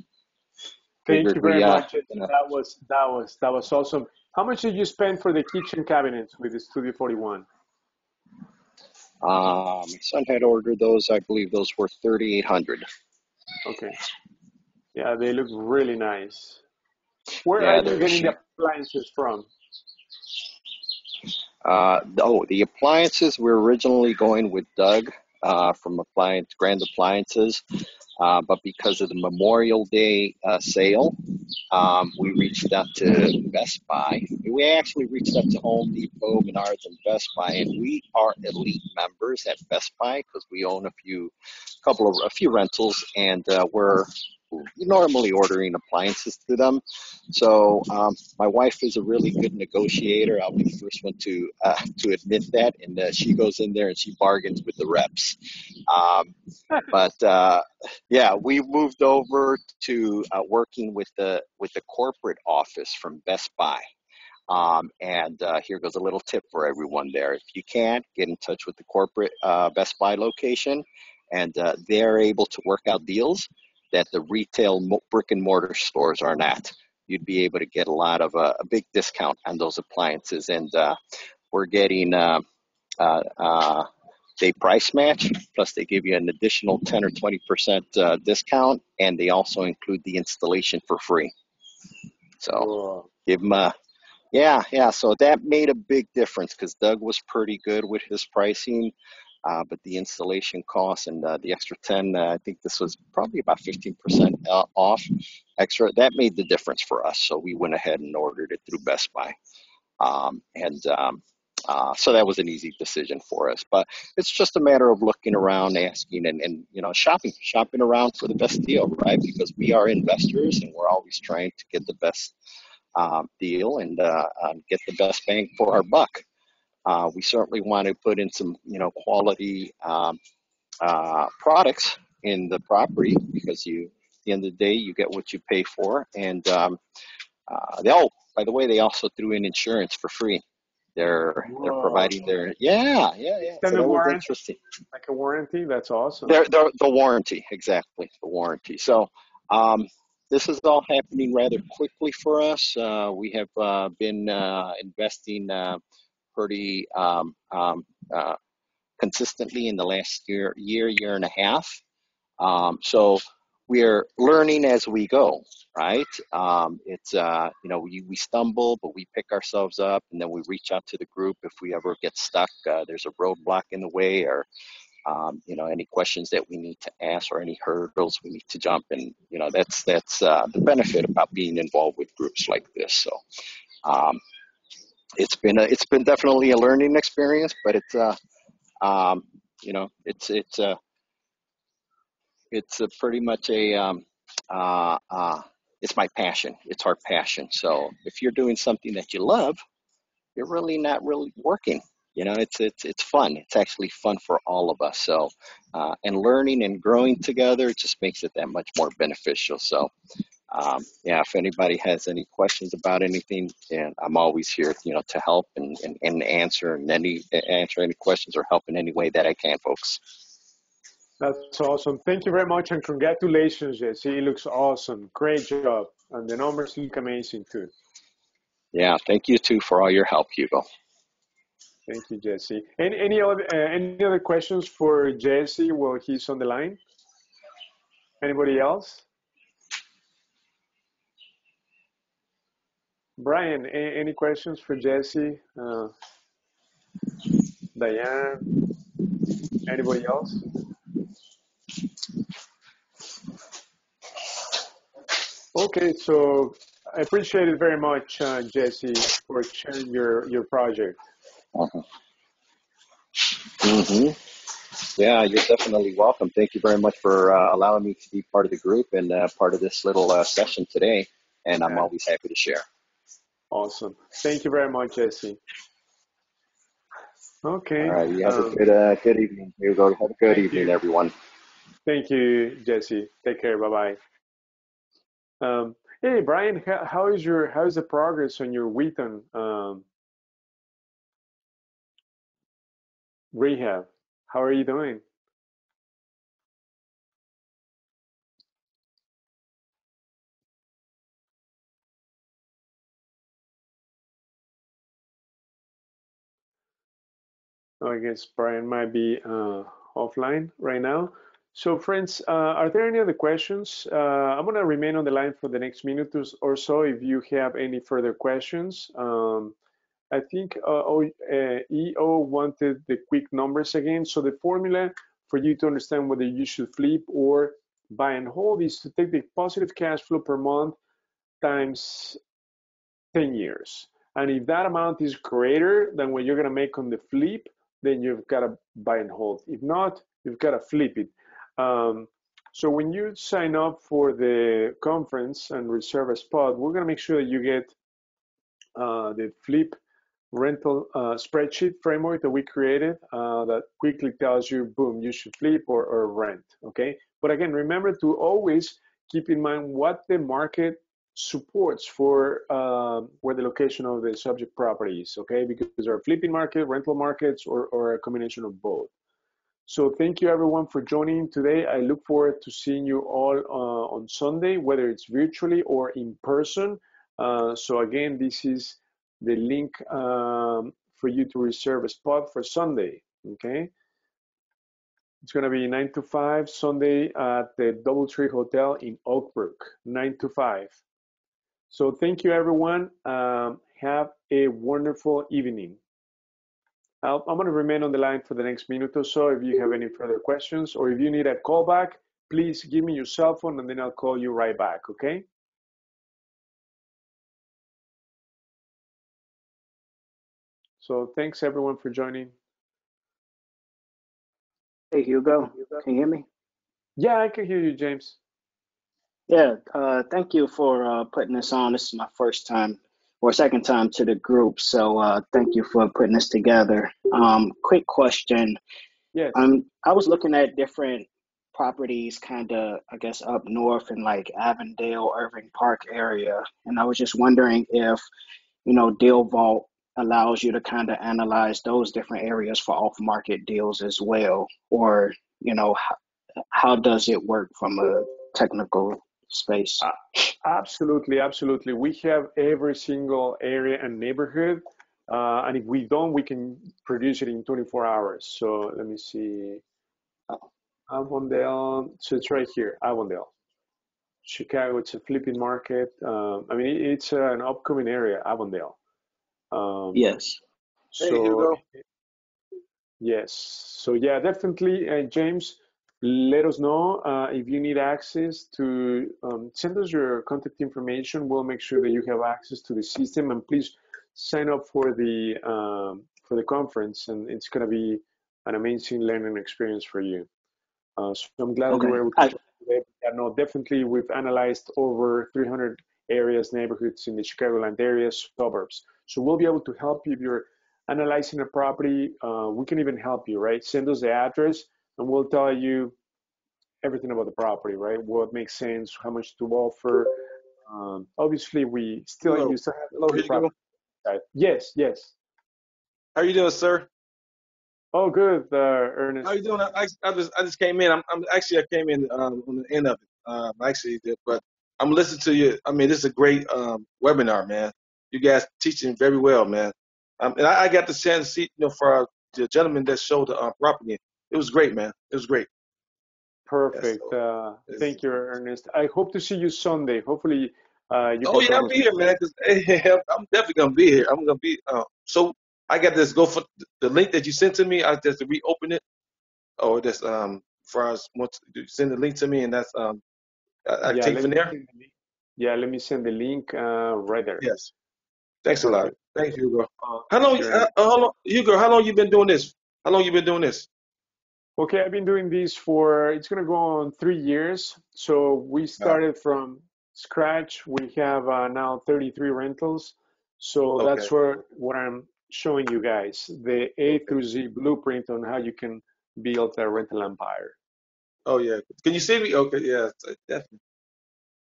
Speaker 1: Thank you very much. That was awesome. How much did you spend for the kitchen cabinets with the Studio 41?
Speaker 2: My son had ordered those. I believe those were $3,800.
Speaker 1: Okay. Yeah, they look really nice. Where are you getting the appliances from?
Speaker 2: The appliances, we're originally going with Doug from Grand Appliances, but because of the Memorial Day sale, we reached out to Best Buy. We actually reached out to Home Depot, Menards, and Best Buy, and we are elite members at Best Buy because we own a few rentals, and we're normally ordering appliances through them. So my wife is a really good negotiator. I'll be the first one to admit that, and she goes in there and she bargains with the reps. We moved over to working with the corporate office from Best Buy. And here goes a little tip for everyone there. If you can't, get in touch with the corporate Best Buy location, and they're able to work out deals that the retail brick and mortar stores are not. You'd be able to get a lot of a big discount on those appliances, and we're getting they price match, plus they give you an additional 10 or 20% discount, and they also include the installation for free. So give them so that made a big difference because Doug was pretty good with his pricing, but the installation costs and the extra 10, I think this was probably about 15% off extra. That made the difference for us, so we went ahead and ordered it through Best Buy. So that was an easy decision for us, but it's just a matter of looking around, asking, and shopping around for the best deal, right? Because we are investors and we're always trying to get the best deal and get the best bang for our buck. We certainly want to put in some, quality products in the property because at the end of the day, you get what you pay for. And by the way, they also threw in insurance for free. They're providing their So
Speaker 1: Extended
Speaker 2: that was
Speaker 1: warranty,
Speaker 2: interesting.
Speaker 1: like a warranty. That's awesome.
Speaker 2: The warranty, exactly, the warranty. So this is all happening rather quickly for us. We have been investing pretty consistently in the last year and a half. So we're learning as we go, right? It's we stumble, but we pick ourselves up, and then we reach out to the group if we ever get stuck. There's a roadblock in the way, or any questions that we need to ask, or any hurdles we need to jump. And that's the benefit about being involved with groups like this. So it's been definitely a learning experience, but it's pretty much it's my passion. It's our passion. So if you're doing something that you love, you're really not really working. It's fun. It's actually fun for all of us. So and learning and growing together, it just makes it that much more beneficial. So if anybody has any questions about anything, and I'm always here, to help and answer any questions or help in any way that I can, folks.
Speaker 1: That's awesome. Thank you very much, and congratulations, Jesse. It looks awesome. Great job, and the numbers look amazing too.
Speaker 2: Yeah, thank you too for all your help, Hugo.
Speaker 1: Thank you, Jesse. Any other questions for Jesse while he's on the line? Anybody else? Brian, any questions for Jesse? Diane? Anybody else? Okay, so I appreciate it very much, Jesse, for sharing your project.
Speaker 2: Yeah, you're definitely welcome. Thank you very much for allowing me to be part of the group and part of this little session today. And I'm always happy to share.
Speaker 1: Awesome. Thank you very much, Jesse. Okay.
Speaker 2: All right. You have a good evening, Hugo. Have a good evening, everyone.
Speaker 1: Thank you, Jesse. Take care. Bye bye. Hey, Brian, how's the progress on your Wheaton rehab? How are you doing? Oh, I guess Brian might be offline right now. So, friends, are there any other questions? I'm going to remain on the line for the next minute or so if you have any further questions. I think EO wanted the quick numbers again. So the formula for you to understand whether you should flip or buy and hold is to take the positive cash flow per month times 10 years. And if that amount is greater than what you're going to make on the flip, then you've got to buy and hold. If not, you've got to flip it. So when you sign up for the conference and reserve a spot, we're going to make sure that you get the flip rental spreadsheet framework that we created that quickly tells you, boom, you should flip or rent, okay? But again, remember to always keep in mind what the market supports for where the location of the subject property is, okay? Because there are flipping market, rental markets, or a combination of both. So thank you everyone for joining today. I look forward to seeing you all on Sunday, whether it's virtually or in person. So again, this is the link for you to reserve a spot for Sunday, okay? It's gonna be 9 to 5, Sunday at the DoubleTree Hotel in Oak Brook, 9 to 5. So thank you everyone. Have a wonderful evening. I'm going to remain on the line for the next minute or so. If you have any further questions or if you need a call back, please give me your cell phone and then I'll call you right back, okay? So thanks everyone for joining.
Speaker 4: Hey, Hugo, can you hear me?
Speaker 1: Yeah, I can hear you, James.
Speaker 4: Yeah, thank you for putting this on. This is my first time or second time to the group. So thank you for putting this together. Quick question.
Speaker 1: Yes.
Speaker 4: I was looking at different properties kind of, I guess, up north in like Avondale, Irving Park area. And I was just wondering if, DealVault allows you to kind of analyze those different areas for off-market deals as well. Or, how does it work from a technical space?
Speaker 1: Absolutely, absolutely. We have every single area and neighborhood. And if we don't, we can produce it in 24 hours. So let me see. Avondale, so it's right here, Avondale. Chicago, it's a flipping market. I mean, it's an upcoming area, Avondale.
Speaker 4: Yes.
Speaker 5: Hey,
Speaker 1: So
Speaker 5: Hugo.
Speaker 1: yes, so yeah, definitely, James, let us know if you need access to send us your contact information. We'll make sure that you have access to the system, and please sign up for the conference, and it's going to be an amazing learning experience for you. So I'm glad that you
Speaker 4: Okay.
Speaker 1: were able to join today. Yeah, no, definitely, we've analyzed over 300 areas, neighborhoods in the Chicagoland area, suburbs. So we'll be able to help you if you're analyzing a property. We can even help you, right? Send us the address, and we'll tell you everything about the property, right? What makes sense, how much to offer. Obviously, we still
Speaker 5: Hello.
Speaker 1: you still have
Speaker 5: Hello,
Speaker 1: the
Speaker 5: Hugo.
Speaker 1: property side. Yes, yes.
Speaker 5: How you doing, sir?
Speaker 1: Oh, good,
Speaker 5: How
Speaker 1: Ernest.
Speaker 5: you doing? I just came in. I came in on the end of it. But I'm listening to you. I mean, this is a great webinar, man. You guys teaching very well, man. And I got the chance to see, for the gentleman that showed the property. It was great, man. It was great. Yeah,
Speaker 1: Perfect.
Speaker 5: so
Speaker 1: Thank you, Ernest. I hope to see you Sunday. Hopefully, you
Speaker 5: oh
Speaker 1: can
Speaker 5: yeah,
Speaker 1: come
Speaker 5: I'll
Speaker 1: as
Speaker 5: be here, man. 'Cause, I'm definitely gonna be here. I'm gonna be. So I got this. Go for the link that you sent to me. I just to reopen it. Or that's for us. Once you send the link to me, and that's I
Speaker 1: yeah.
Speaker 5: take
Speaker 1: Let
Speaker 5: from
Speaker 1: me
Speaker 5: there.
Speaker 1: send the link. Yeah, let me send the link right there.
Speaker 5: Yes. Thanks a lot.
Speaker 1: Perfect.
Speaker 5: Thanks, Hugo.
Speaker 1: Thank you, Ernest.
Speaker 5: How long, Hugo? How long you been doing this? How long you been doing this?
Speaker 1: Okay, I've been doing this for, it's going to go on 3 years. So we
Speaker 5: Wow.
Speaker 1: started from scratch. We have now 33 rentals. So
Speaker 5: Okay.
Speaker 1: that's what I'm showing you guys, the A
Speaker 5: Okay.
Speaker 1: through Z blueprint on how you can build a rental empire.
Speaker 5: Oh yeah. Can you see me? Okay. Yeah. Definitely.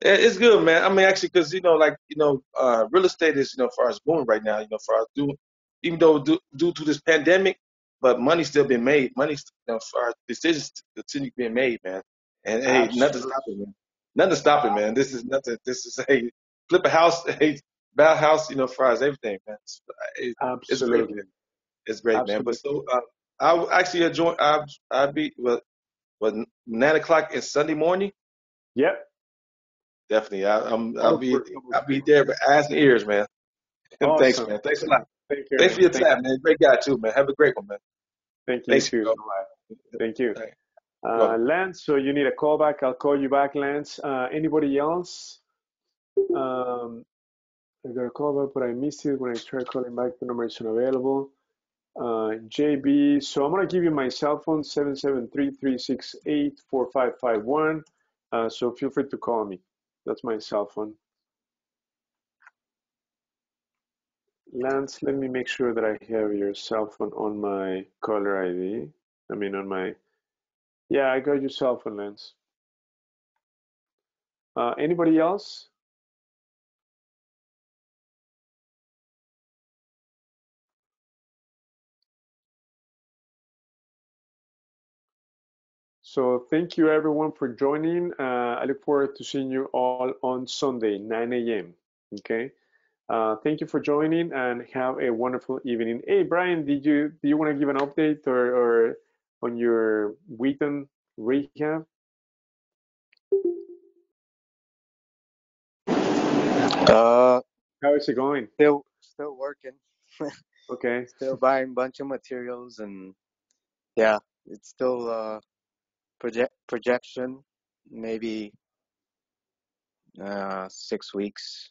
Speaker 5: It's good, man. I mean, actually, because real estate is far as booming right now. For us do, even though due to this pandemic, but money's still being made. Money's for our decisions continue being made, man. And hey, nothing
Speaker 1: Absolutely.
Speaker 5: stop it, man. Nothing stop it, man. This is nothing. This is hey, flip a house, hey, buy a house. For us everything, man. It's great, man.
Speaker 1: Absolutely.
Speaker 5: It's great, man. But
Speaker 1: Absolutely.
Speaker 5: so I will actually join. I'll be what 9 o'clock is Sunday morning.
Speaker 1: Yep.
Speaker 5: Definitely.
Speaker 1: Double sure. Double
Speaker 5: I'll be
Speaker 1: sure.
Speaker 5: there with eyes and ears, man. And thanks,
Speaker 1: Awesome.
Speaker 5: man. Thanks a lot.
Speaker 1: Thank you,
Speaker 5: Thanks for
Speaker 1: Ernest.
Speaker 5: your time, man. Great guy too, man. Have a great one, man.
Speaker 1: Thank you
Speaker 5: Thanks,
Speaker 1: too.
Speaker 5: Hugo.
Speaker 1: Bye. Thank you.
Speaker 5: Thanks. You're welcome.
Speaker 1: Lance, so you need a call back. I'll call you back, Lance. Anybody else? Um, I got a call back, but I missed it when I tried calling back. The number is unavailable. JB, so I'm gonna give you my cell phone, 773-368-4551. So feel free to call me. That's my cell phone. Lance, let me make sure that I have your cell phone on my caller ID. I mean on my, yeah, I got your cell phone, Lance. Anybody else? So thank you everyone for joining. I look forward to seeing you all on Sunday, 9 a.m. Okay. Thank you for joining and have a wonderful evening. Hey, Brian, do you want to give an update or on your weekend rehab?
Speaker 6: Uh,
Speaker 1: How is it going?
Speaker 6: still working.
Speaker 1: Okay.
Speaker 6: Still buying a bunch of materials, and yeah, it's still projection, maybe 6 weeks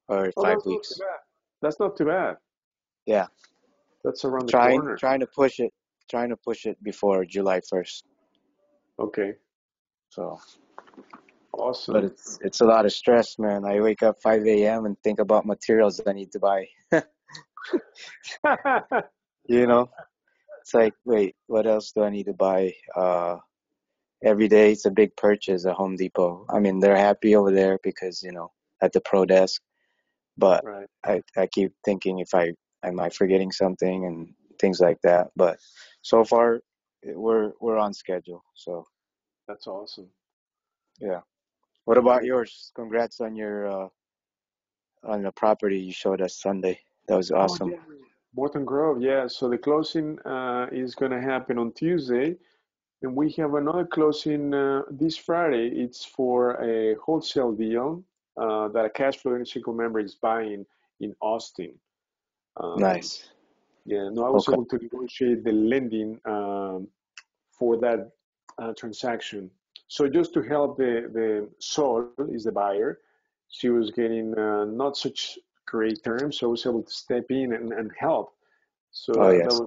Speaker 6: or
Speaker 1: Oh,
Speaker 6: five
Speaker 1: that's not too
Speaker 6: weeks.
Speaker 1: bad. That's not too bad.
Speaker 6: Yeah,
Speaker 1: That's around the
Speaker 6: trying
Speaker 1: corner.
Speaker 6: trying to push it, trying to push it before July 1st.
Speaker 1: Okay.
Speaker 6: So but
Speaker 1: Awesome.
Speaker 6: it's a lot of stress, man. I wake up 5 a.m. and think about materials I need to buy. You know, it's like, wait, what else do I need to buy? Every day it's a big purchase at Home Depot. I mean, they're happy over there because, at the pro desk, but
Speaker 1: Right.
Speaker 6: I keep thinking if am I forgetting something and things like that. But so far we're on schedule. So
Speaker 1: That's awesome.
Speaker 6: yeah. What about
Speaker 1: Great.
Speaker 6: yours? Congrats on the property you showed us Sunday. That was
Speaker 1: Oh
Speaker 6: awesome.
Speaker 1: yeah. Morton Grove, yeah. So the closing is gonna happen on Tuesday, and we have another closing this Friday. It's for a wholesale deal that a CashFlow Inner Circle member is buying in Austin. Um,
Speaker 6: Nice.
Speaker 1: yeah, no, I was
Speaker 6: Okay.
Speaker 1: able to negotiate the lending for that transaction. So just to help the Sol is the buyer, she was getting not such great terms, so I was able to step in and help. So
Speaker 6: Oh
Speaker 1: that
Speaker 6: yes.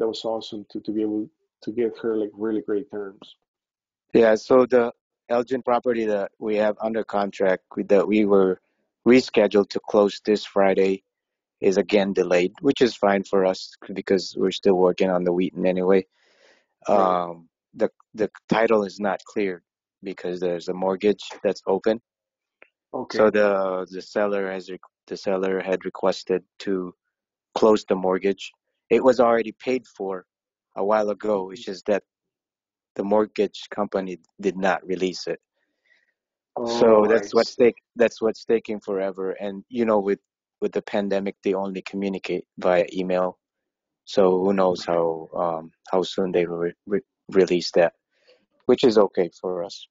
Speaker 1: was awesome to be able to get her like really great terms.
Speaker 6: Yeah, so the Elgin property that we have under contract that we were rescheduled to close this Friday is again delayed, which is fine for us because we're still working on the Wheaton anyway.
Speaker 1: Right.
Speaker 6: The title is not cleared because there's a mortgage that's open. So
Speaker 1: Okay.
Speaker 6: the seller had requested to close the mortgage. It was already paid for a while ago. It's just that the mortgage company did not release it. So
Speaker 1: Oh, I see.
Speaker 6: that's what's taking forever. And with the pandemic, they only communicate via email. So who knows how soon they will release that, which is okay for us.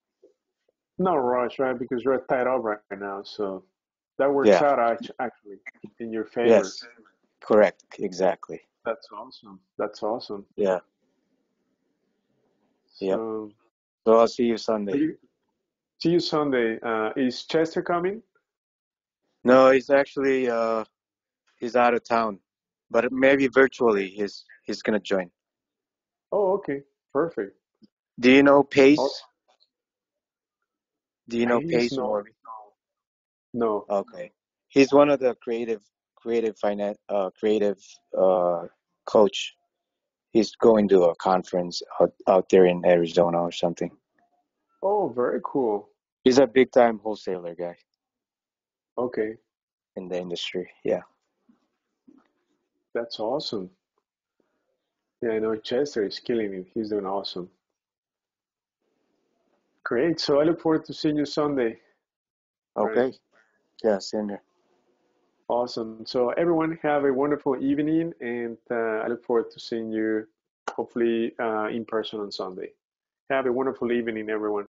Speaker 1: No rush, right? Because you're tied up right now, so that works
Speaker 6: Yeah.
Speaker 1: out actually in your favor.
Speaker 6: Yes. Correct. Exactly.
Speaker 1: That's awesome. That's awesome.
Speaker 6: Yeah. Yep.
Speaker 1: So,
Speaker 6: So I'll see you
Speaker 1: are
Speaker 6: Sunday.
Speaker 1: you see you Sunday? Is Chester coming?
Speaker 6: No, he's out of town, but maybe virtually he's gonna join.
Speaker 1: Oh, okay. Perfect.
Speaker 6: Do you know
Speaker 1: Oh,
Speaker 6: Pace? Do you know
Speaker 1: Pace?
Speaker 6: Pace
Speaker 1: No,
Speaker 6: Morgan?
Speaker 1: no.
Speaker 6: Okay. He's one of the creative coach. He's going to a conference out there in Arizona or something.
Speaker 1: Oh, very cool.
Speaker 6: He's a big time wholesaler guy
Speaker 1: Okay,
Speaker 6: in the industry. Yeah.
Speaker 1: that's awesome. Yeah, I know Chester is killing it. He's doing awesome. Great. So I look forward to seeing you Sunday. Right.
Speaker 6: Okay. Yeah, same here.
Speaker 1: Awesome. So everyone have a wonderful evening, and I look forward to seeing you hopefully in person on Sunday. Have a wonderful evening, everyone.